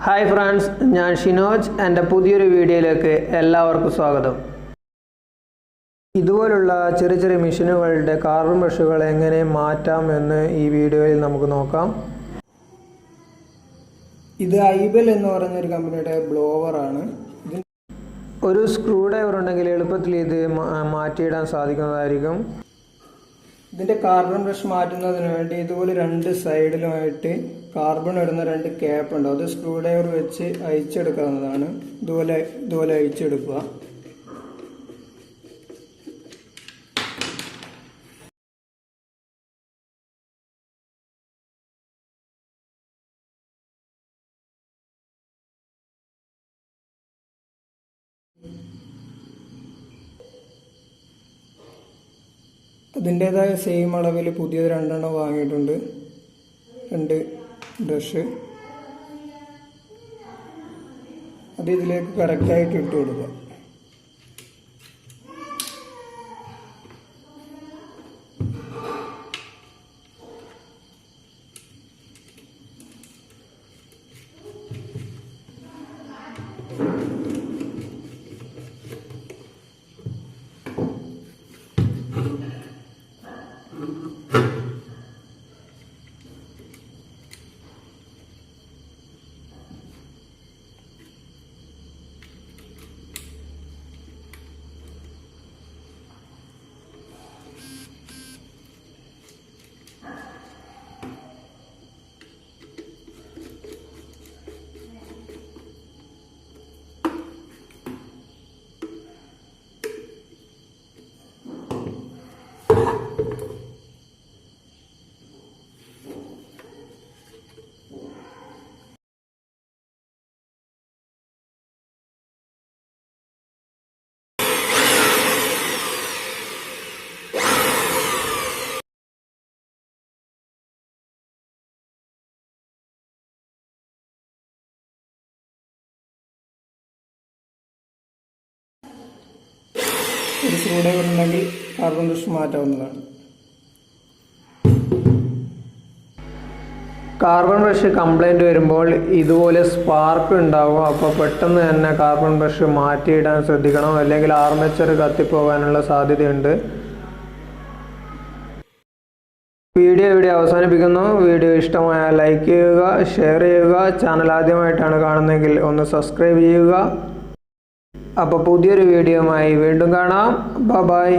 Hi friends, ഞാൻ ഷിനോജ് എൻ്റെ പുതിയൊരു വീഡിയോയിലേക്ക് എല്ലാവർക്കും സ്വാഗതം. ഇതുപോലുള്ള ചെറിയ ചെറിയ മെഷീനുകളുടെ കാർബൺ ബ്രഷുകൾ എങ്ങനെ മാറ്റാം എന്ന് ഈ വീഡിയോയിൽ നമുക്ക് നോക്കാം. ഇത് ഐബൽ എന്ന് പറയുന്ന ഒരു കമ്പനിയുടെ ബ്ലോവർ ആണ്. ഒരു സ്ക്രൂ ഡ്രൈവർ ഉണ്ടെങ്കിൽ എളുപ്പത്തിൽ ഇത് മാറ്റിയിടാൻ സാധിക്കുന്നതായിരിക്കും. ഇതിൻ്റെ കാർബൺ ബ്രഷ് മാറ്റുന്നതിന് വേണ്ടി ഇതുപോലെ രണ്ട് സൈഡിലുമായിട്ട് കാർബൺ വരുന്ന രണ്ട് ക്യാപ്പ് ഉണ്ട്. അത് സ്ക്രൂ ഡ്രൈവർ വെച്ച് അയച്ചെടുക്കാവുന്നതാണ്. ഇതുപോലെ അയച്ചെടുക്കുക. അതിൻ്റേതായ സെയിം അളവിൽ പുതിയത് രണ്ടെണ്ണം വാങ്ങിയിട്ടുണ്ട്. രണ്ട് ബ്രഷ് അത് ഇതിലേക്ക് കറക്റ്റായിട്ട് ഇട്ട് കൊടുക്കുക. ഒരു സ്ക്രൂ ഡ്രൈവർ ഉണ്ടെങ്കിൽ കാർബൺ ബ്രഷ് മാറ്റാവുന്നതാണ്. കാർബൺ ബ്രഷ് കംപ്ലൈൻറ്റ് വരുമ്പോൾ ഇതുപോലെ സ്പാർക്ക് ഉണ്ടാവും. അപ്പോൾ പെട്ടെന്ന് തന്നെ കാർബൺ ബ്രഷ് മാറ്റിയിടാൻ ശ്രദ്ധിക്കണം, അല്ലെങ്കിൽ ആർമേച്ചർ കത്തിപ്പോകാനുള്ള സാധ്യതയുണ്ട്. വീഡിയോ ഇവിടെ അവസാനിപ്പിക്കുന്നു. വീഡിയോ ഇഷ്ടമായാൽ ലൈക്ക് ചെയ്യുക, ഷെയർ ചെയ്യുക. ചാനൽ ആദ്യമായിട്ടാണ് കാണുന്നതെങ്കിൽ ഒന്ന് സബ്സ്ക്രൈബ് ചെയ്യുക. അപ്പോൾ പുതിയൊരു വീഡിയോയുമായി വീണ്ടും കാണാം. ബൈ.